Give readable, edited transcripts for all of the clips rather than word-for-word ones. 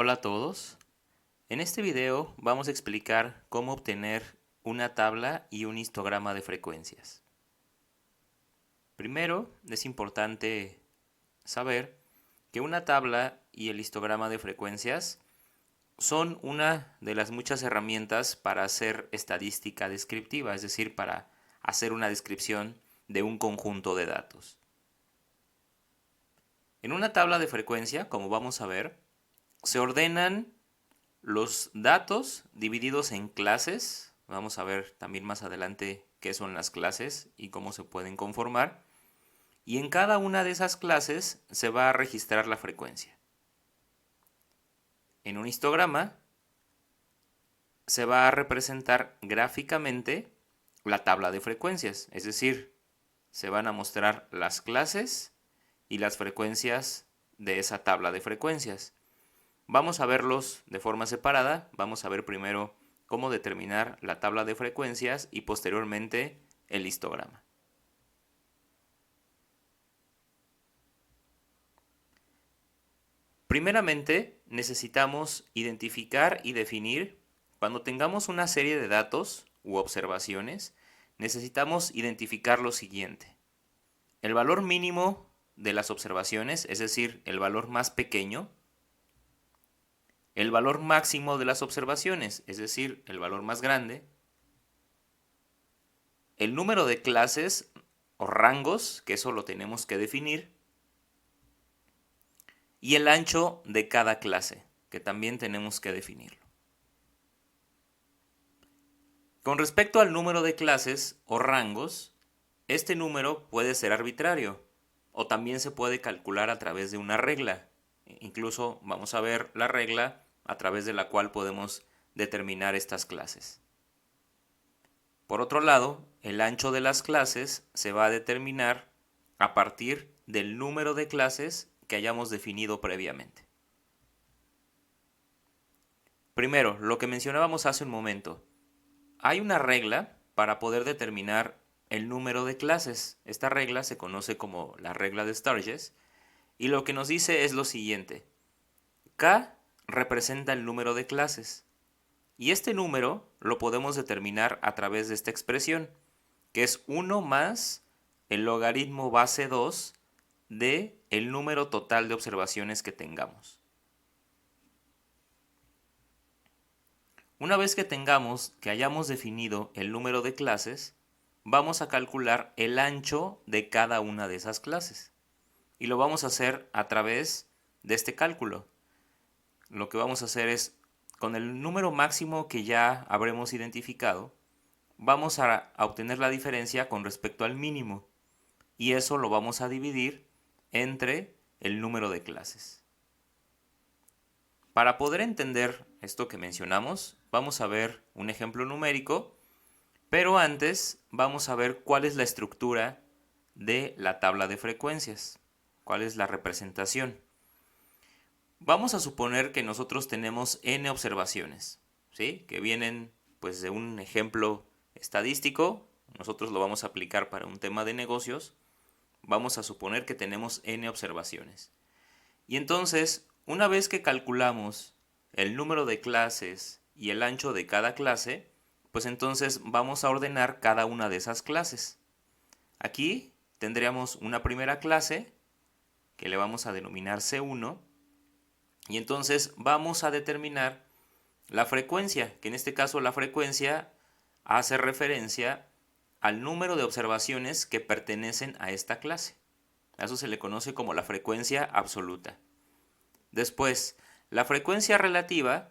Hola a todos. En este video vamos a explicar cómo obtener una tabla y un histograma de frecuencias. Primero, es importante saber que una tabla y el histograma de frecuencias son una de las muchas herramientas para hacer estadística descriptiva, es decir, para hacer una descripción de un conjunto de datos. En una tabla de frecuencia, como vamos a ver, se ordenan los datos divididos en clases. Vamos a ver también más adelante qué son las clases y cómo se pueden conformar. Y en cada una de esas clases se va a registrar la frecuencia. En un histograma se va a representar gráficamente la tabla de frecuencias, es decir, se van a mostrar las clases y las frecuencias de esa tabla de frecuencias. Vamos a verlos de forma separada. Vamos a ver primero cómo determinar la tabla de frecuencias y posteriormente el histograma. Primeramente, necesitamos identificar y definir, cuando tengamos una serie de datos u observaciones, necesitamos identificar lo siguiente. El valor mínimo de las observaciones, es decir, el valor más pequeño, el valor máximo de las observaciones, es decir, el valor más grande, el número de clases o rangos, que eso lo tenemos que definir, y el ancho de cada clase, que también tenemos que definirlo. Con respecto al número de clases o rangos, este número puede ser arbitrario o también se puede calcular a través de una regla. Incluso vamos a ver la regla a través de la cual podemos determinar estas clases. Por otro lado, el ancho de las clases se va a determinar a partir del número de clases que hayamos definido previamente. Primero, lo que mencionábamos hace un momento. Hay una regla para poder determinar el número de clases. Esta regla se conoce como la regla de Sturges y lo que nos dice es lo siguiente. K representa el número de clases. Y este número lo podemos determinar a través de esta expresión, que es 1 más el logaritmo base 2 de el número total de observaciones que tengamos. Una vez que hayamos definido el número de clases, vamos a calcular el ancho de cada una de esas clases. Y lo vamos a hacer a través de este cálculo. Lo que vamos a hacer es, con el número máximo que ya habremos identificado, vamos a obtener la diferencia con respecto al mínimo. Y eso lo vamos a dividir entre el número de clases. Para poder entender esto que mencionamos, vamos a ver un ejemplo numérico, pero antes vamos a ver cuál es la estructura de la tabla de frecuencias, cuál es la representación. Vamos a suponer que nosotros tenemos n observaciones, ¿sí? Que vienen pues de un ejemplo estadístico. Nosotros lo vamos a aplicar para un tema de negocios. Vamos a suponer que tenemos n observaciones. Y entonces, una vez que calculamos el número de clases y el ancho de cada clase, pues entonces vamos a ordenar cada una de esas clases. Aquí tendríamos una primera clase que le vamos a denominar C1 y entonces vamos a determinar la frecuencia, que en este caso la frecuencia hace referencia al número de observaciones que pertenecen a esta clase. A eso se le conoce como la frecuencia absoluta. Después, la frecuencia relativa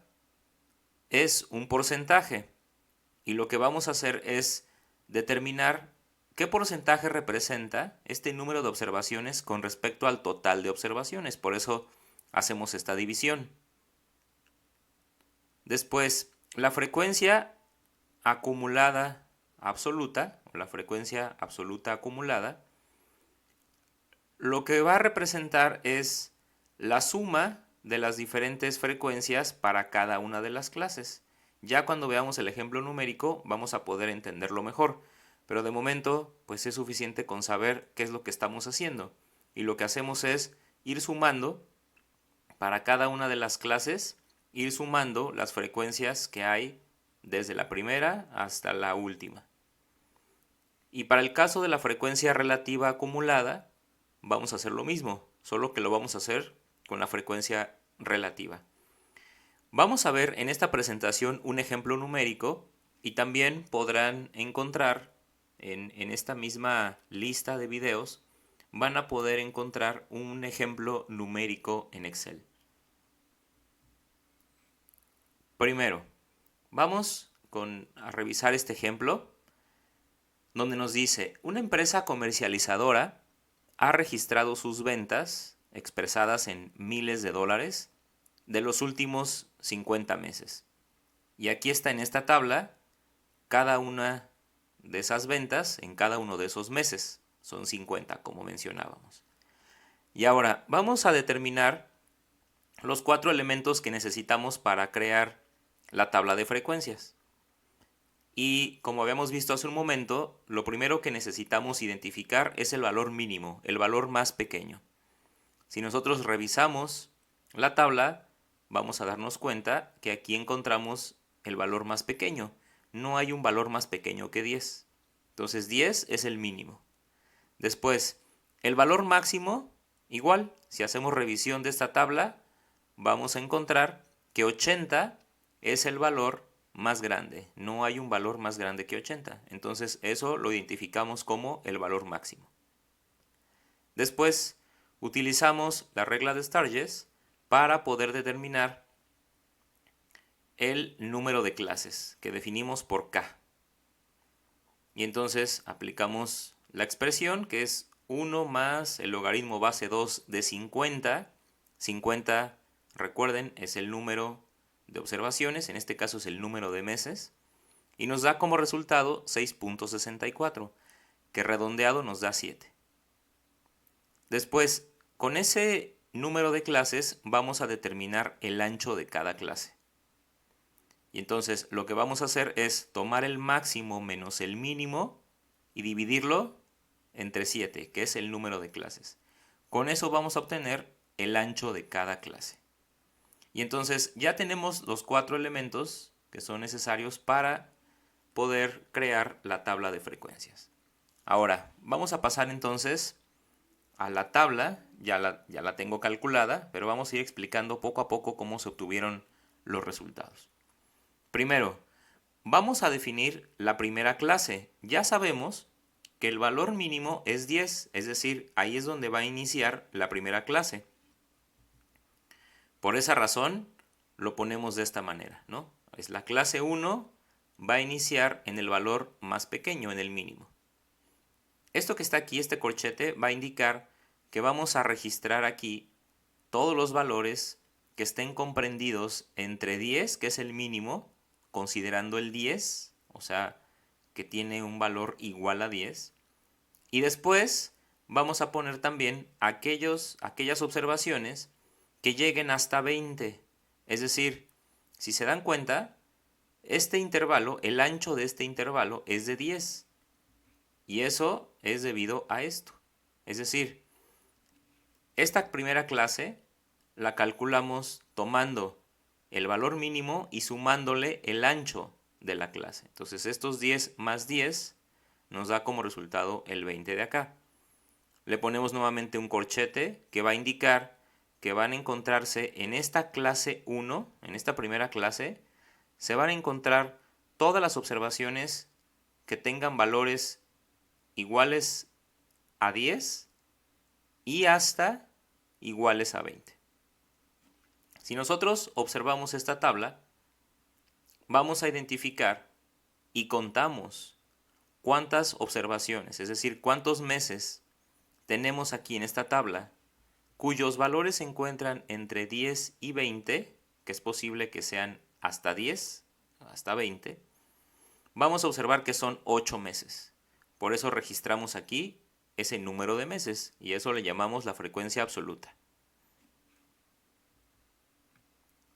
es un porcentaje y lo que vamos a hacer es determinar qué porcentaje representa este número de observaciones con respecto al total de observaciones. Por eso hacemos esta división. Después, la frecuencia acumulada absoluta, o la frecuencia absoluta acumulada, lo que va a representar es la suma de las diferentes frecuencias para cada una de las clases. Ya cuando veamos el ejemplo numérico vamos a poder entenderlo mejor, pero de momento pues es suficiente con saber qué es lo que estamos haciendo. Y lo que hacemos es ir sumando para cada una de las clases, ir sumando las frecuencias que hay desde la primera hasta la última. Y para el caso de la frecuencia relativa acumulada, vamos a hacer lo mismo, solo que lo vamos a hacer con la frecuencia relativa. Vamos a ver en esta presentación un ejemplo numérico y también podrán encontrar en esta misma lista de videos, van a poder encontrar un ejemplo numérico en Excel. Primero, vamos a revisar este ejemplo donde nos dice, una empresa comercializadora ha registrado sus ventas, expresadas en miles de dólares, de los últimos 50 meses. Y aquí está en esta tabla cada una de esas ventas en cada uno de esos meses. Son 50, como mencionábamos. Y ahora vamos a determinar los 4 elementos que necesitamos para crear la tabla de frecuencias. Y como habíamos visto hace un momento, lo primero que necesitamos identificar es el valor mínimo, el valor más pequeño. Si nosotros revisamos la tabla, vamos a darnos cuenta que aquí encontramos el valor más pequeño. No hay un valor más pequeño que 10. Entonces 10 es el mínimo. Después, el valor máximo, igual, si hacemos revisión de esta tabla, vamos a encontrar que 80 es el valor más grande. No hay un valor más grande que 80. Entonces eso lo identificamos como el valor máximo. Después utilizamos la regla de Sturges para poder determinar el número de clases que definimos por K. Y entonces aplicamos la expresión que es 1 más el logaritmo base 2 de 50. 50, recuerden, es el número de observaciones, en este caso es el número de meses, y nos da como resultado 6.64, que redondeado nos da 7. Después, con ese número de clases vamos a determinar el ancho de cada clase. Y entonces lo que vamos a hacer es tomar el máximo menos el mínimo y dividirlo entre 7, que es el número de clases. Con eso vamos a obtener el ancho de cada clase. Y entonces ya tenemos los 4 elementos que son necesarios para poder crear la tabla de frecuencias. Ahora, vamos a pasar entonces a la tabla, ya la tengo calculada, pero vamos a ir explicando poco a poco cómo se obtuvieron los resultados. Primero, vamos a definir la primera clase. Ya sabemos que el valor mínimo es 10, es decir, ahí es donde va a iniciar la primera clase. Por esa razón, lo ponemos de esta manera, ¿no? Es la clase 1, va a iniciar en el valor más pequeño, en el mínimo. Esto que está aquí, este corchete, va a indicar que vamos a registrar aquí todos los valores que estén comprendidos entre 10, que es el mínimo, considerando el 10, o sea, que tiene un valor igual a 10. Y después vamos a poner también aquellas observaciones que lleguen hasta 20. Es decir, si se dan cuenta, este intervalo, el ancho de este intervalo es de 10. Y eso es debido a esto. Es decir, esta primera clase la calculamos tomando el valor mínimo y sumándole el ancho de la clase. Entonces estos 10 más 10 nos da como resultado el 20 de acá. Le ponemos nuevamente un corchete que va a indicar que van a encontrarse en esta clase 1, en esta primera clase, se van a encontrar todas las observaciones que tengan valores iguales a 10 y hasta iguales a 20. Si nosotros observamos esta tabla, vamos a identificar y contamos cuántas observaciones, es decir, cuántos meses tenemos aquí en esta tabla cuyos valores se encuentran entre 10 y 20, que es posible que sean hasta 10, hasta 20, vamos a observar que son 8 meses. Por eso registramos aquí ese número de meses y eso le llamamos la frecuencia absoluta.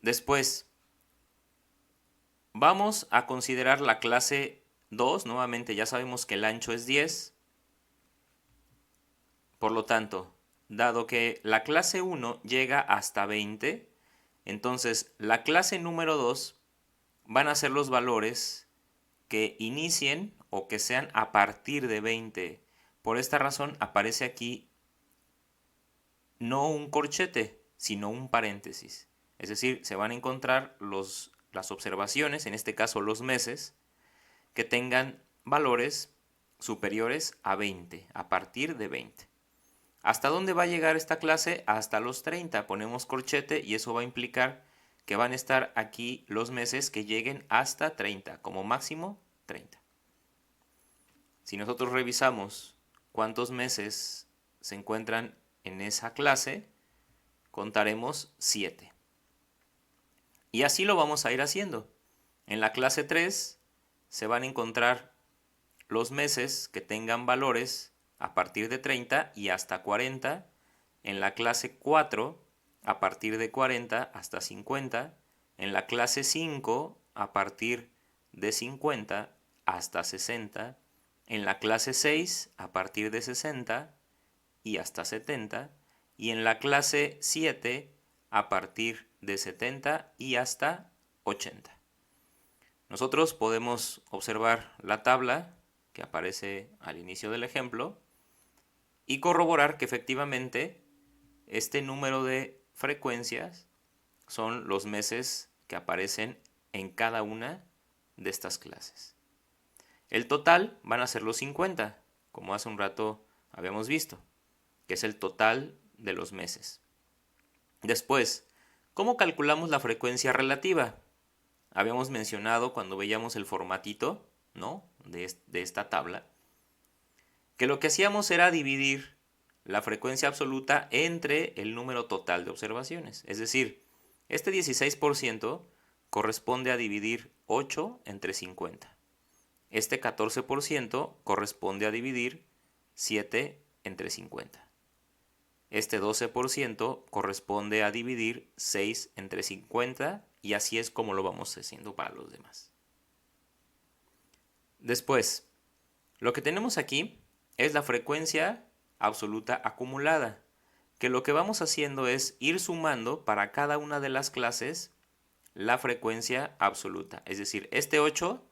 Después, vamos a considerar la clase 2. Nuevamente ya sabemos que el ancho es 10. Por lo tanto, dado que la clase 1 llega hasta 20, entonces la clase número 2 van a ser los valores que inicien o que sean a partir de 20. Por esta razón aparece aquí no un corchete, sino un paréntesis. Es decir, se van a encontrar las observaciones, en este caso los meses, que tengan valores superiores a 20, a partir de 20. ¿Hasta dónde va a llegar esta clase? Hasta los 30. Ponemos corchete y eso va a implicar que van a estar aquí los meses que lleguen hasta 30, como máximo 30. Si nosotros revisamos cuántos meses se encuentran en esa clase, contaremos 7. Y así lo vamos a ir haciendo. En la clase 3 se van a encontrar los meses que tengan valores a partir de 30 y hasta 40. En la clase 4 a partir de 40 hasta 50. En la clase 5 a partir de 50 hasta 60. En la clase 6 a partir de 60 y hasta 70. Y en la clase 7 a partir de 70 y hasta 80. Nosotros podemos observar la tabla que aparece al inicio del ejemplo y corroborar que efectivamente este número de frecuencias son los meses que aparecen en cada una de estas clases. El total van a ser los 50, como hace un rato habíamos visto, que es el total de los meses. Después, ¿cómo calculamos la frecuencia relativa? Habíamos mencionado cuando veíamos el formatito, ¿no?, de esta tabla, que lo que hacíamos era dividir la frecuencia absoluta entre el número total de observaciones. Es decir, este 16% corresponde a dividir 8 entre 50. Este 14% corresponde a dividir 7 entre 50. Este 12% corresponde a dividir 6 entre 50 y así es como lo vamos haciendo para los demás. Después, lo que tenemos aquí es la frecuencia absoluta acumulada, que lo que vamos haciendo es ir sumando para cada una de las clases la frecuencia absoluta. Es decir, este 8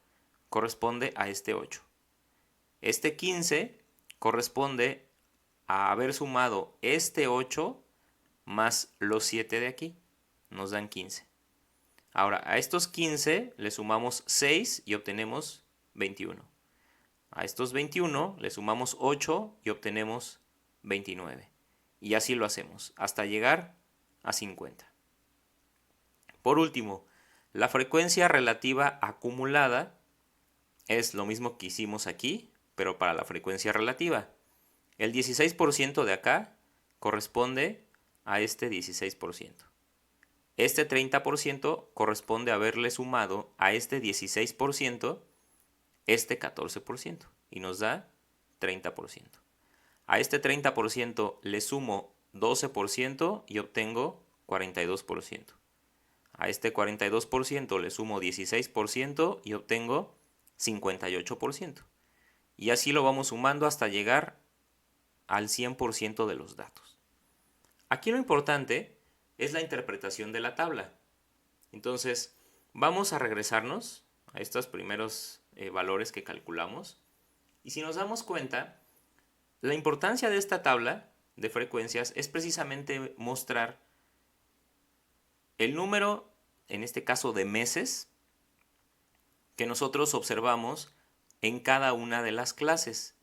corresponde a este 8. Este 15 corresponde a haber sumado este 8 más los 7 de aquí. Nos dan 15. Ahora, a estos 15 le sumamos 6 y obtenemos 21. A estos 21 le sumamos 8 y obtenemos 29. Y así lo hacemos, hasta llegar a 50. Por último, la frecuencia relativa acumulada es lo mismo que hicimos aquí, pero para la frecuencia relativa. El 16% de acá corresponde a este 16%. Este 30% corresponde a haberle sumado a este 16% este 14% y nos da 30%. A este 30% le sumo 12% y obtengo 42%. A este 42% le sumo 16% y obtengo 58%. Y así lo vamos sumando hasta llegar al 100% de los datos. Aquí lo importante es la interpretación de la tabla. Entonces, vamos a regresarnos a estos primeros valores que calculamos. Y si nos damos cuenta, la importancia de esta tabla de frecuencias es precisamente mostrar el número, en este caso de meses, que nosotros observamos en cada una de las clases.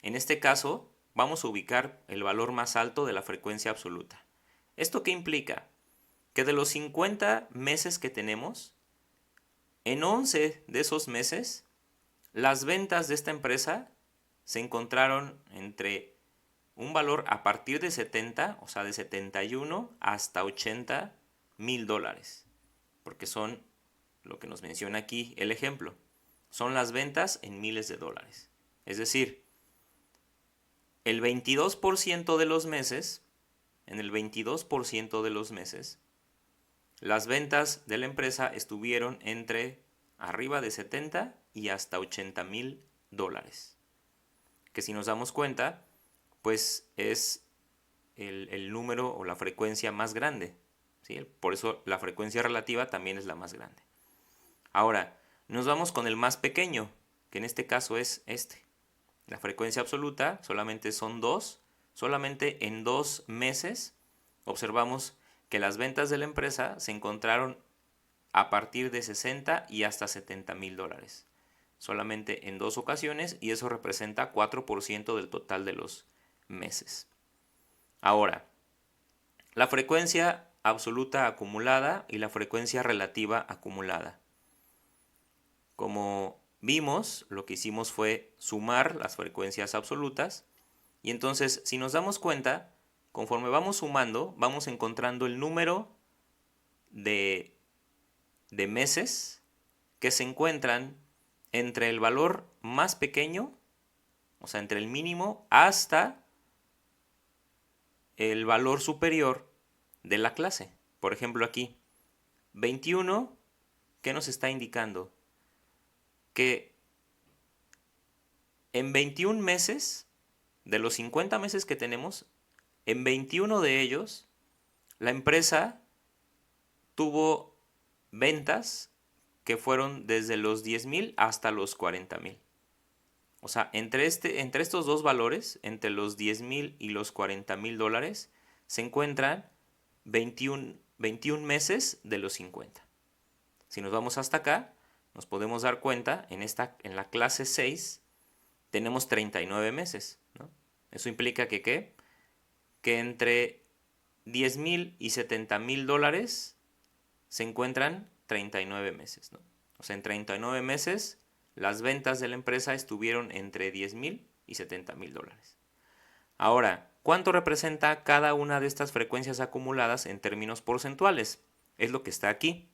En este caso, vamos a ubicar el valor más alto de la frecuencia absoluta. ¿Esto qué implica? Que de los 50 meses que tenemos, en 11 de esos meses, las ventas de esta empresa se encontraron entre un valor a partir de 70, o sea, de 71 hasta 80 mil dólares, porque son lo que nos menciona aquí el ejemplo. Son las ventas en miles de dólares. Es decir, el 22% de los meses, en el 22% de los meses, las ventas de la empresa estuvieron entre arriba de 70 y hasta 80 mil dólares. Que si nos damos cuenta, pues es el número o la frecuencia más grande, ¿sí? Por eso la frecuencia relativa también es la más grande. Ahora, nos vamos con el más pequeño, que en este caso es este. La frecuencia absoluta solamente son 2, solamente en 2 meses observamos que las ventas de la empresa se encontraron a partir de 60 y hasta 70 mil dólares. Solamente en 2 ocasiones, y eso representa 4% del total de los meses. Ahora, la frecuencia absoluta acumulada y la frecuencia relativa acumulada. Como vimos, lo que hicimos fue sumar las frecuencias absolutas, y entonces, si nos damos cuenta, conforme vamos sumando, vamos encontrando el número de meses que se encuentran entre el valor más pequeño, o sea, entre el mínimo, hasta el valor superior de la clase. Por ejemplo, aquí, 21, ¿qué nos está indicando? Que en 21 meses, de los 50 meses que tenemos, en 21 de ellos, la empresa tuvo ventas que fueron desde los 10,000 hasta los 40,000. O sea, entre estos dos valores, entre los 10,000 y los 40,000 dólares, se encuentran 21 meses de los 50. Si nos vamos hasta acá, nos podemos dar cuenta, en la clase 6 tenemos 39 meses, ¿no? Eso implica que entre 10,000 y 70,000 dólares se encuentran 39 meses, ¿no? O sea, en 39 meses las ventas de la empresa estuvieron entre 10,000 y 70,000 dólares. Ahora, ¿cuánto representa cada una de estas frecuencias acumuladas en términos porcentuales? Es lo que está aquí,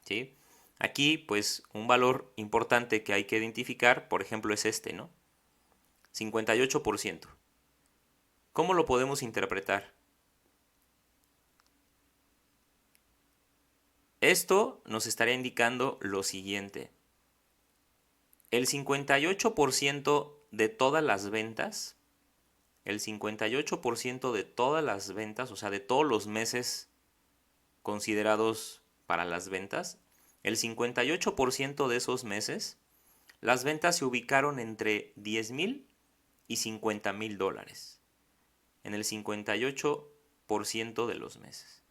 ¿sí? Aquí, pues, un valor importante que hay que identificar, por ejemplo, es este, ¿no? 58%. ¿Cómo lo podemos interpretar? Esto nos estaría indicando lo siguiente. El 58% de todas las ventas, el 58% de todas las ventas, o sea, de todos los meses considerados para las ventas, el 58% de esos meses, las ventas se ubicaron entre 10,000 y 50,000 dólares. En el 58% de los meses.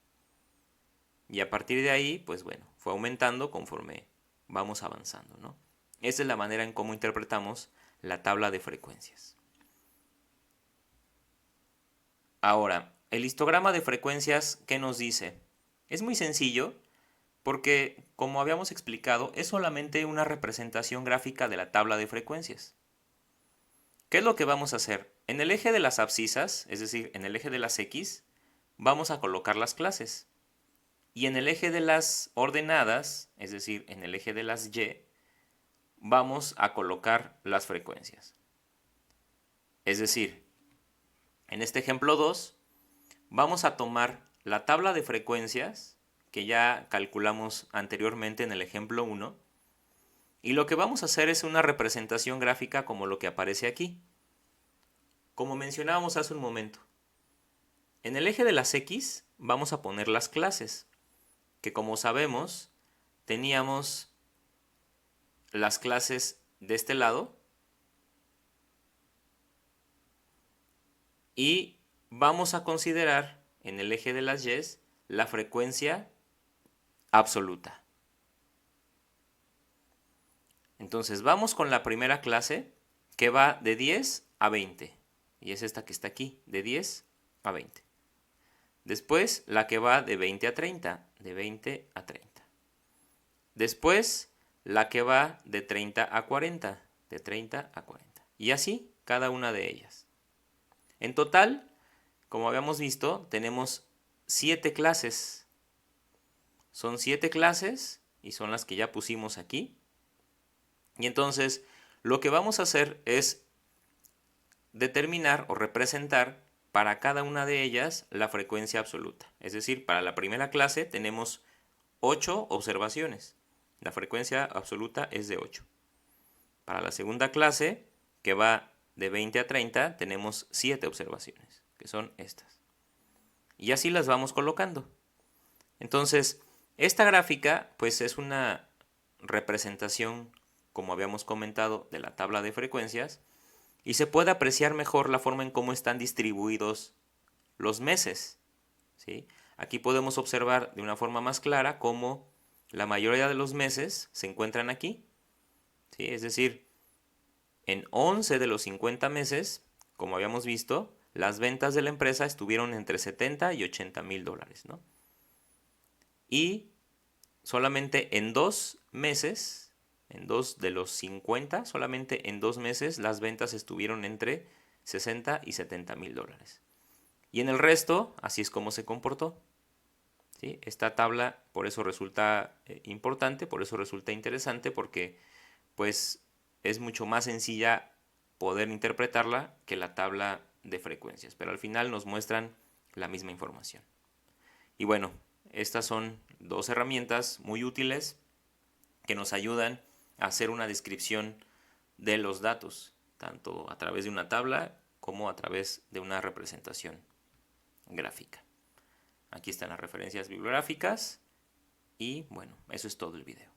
Y a partir de ahí, pues bueno, fue aumentando conforme vamos avanzando, ¿no? Esa es la manera en cómo interpretamos la tabla de frecuencias. Ahora, el histograma de frecuencias, ¿qué nos dice? Es muy sencillo porque, como habíamos explicado, es solamente una representación gráfica de la tabla de frecuencias. ¿Qué es lo que vamos a hacer? En el eje de las abscisas, es decir, en el eje de las X, vamos a colocar las clases. Y en el eje de las ordenadas, es decir, en el eje de las Y, vamos a colocar las frecuencias. Es decir, en este ejemplo 2, vamos a tomar la tabla de frecuencias que ya calculamos anteriormente en el ejemplo 1, y lo que vamos a hacer es una representación gráfica como lo que aparece aquí. Como mencionábamos hace un momento, en el eje de las X vamos a poner las clases, que como sabemos teníamos las clases de este lado y vamos a considerar en el eje de las Y la frecuencia absoluta. Entonces vamos con la primera clase que va de 10 a 20 y es esta que está aquí, de 10 a 20. Después la que va de 20 a 30, de 20 a 30. Después la que va de 30 a 40, de 30 a 40. Y así cada una de ellas. En total, como habíamos visto, tenemos 7 clases. Son 7 clases y son las que ya pusimos aquí. Y entonces lo que vamos a hacer es determinar o representar para cada una de ellas la frecuencia absoluta. Es decir, para la primera clase tenemos 8 observaciones. La frecuencia absoluta es de 8. Para la segunda clase, que va de 20 a 30, tenemos 7 observaciones, que son estas. Y así las vamos colocando. Entonces, esta gráfica pues es una representación, como habíamos comentado, de la tabla de frecuencias y se puede apreciar mejor la forma en cómo están distribuidos los meses, ¿sí? Aquí podemos observar de una forma más clara cómo la mayoría de los meses se encuentran aquí, ¿sí? Es decir, en 11 de los 50 meses, como habíamos visto, las ventas de la empresa estuvieron entre 70 y 80 mil dólares, ¿no? Y solamente en 2 meses, en 2 de los 50, solamente en 2 meses las ventas estuvieron entre 60 y 70 mil dólares. Y en el resto, así es como se comportó. ¿Sí? Esta tabla por eso resulta importante, por eso resulta interesante, porque pues es mucho más sencilla poder interpretarla que la tabla de frecuencias, pero al final nos muestran la misma información. Y bueno, estas son dos herramientas muy útiles que nos ayudan a hacer una descripción de los datos, tanto a través de una tabla como a través de una representación gráfica. Aquí están las referencias bibliográficas y bueno, eso es todo el video.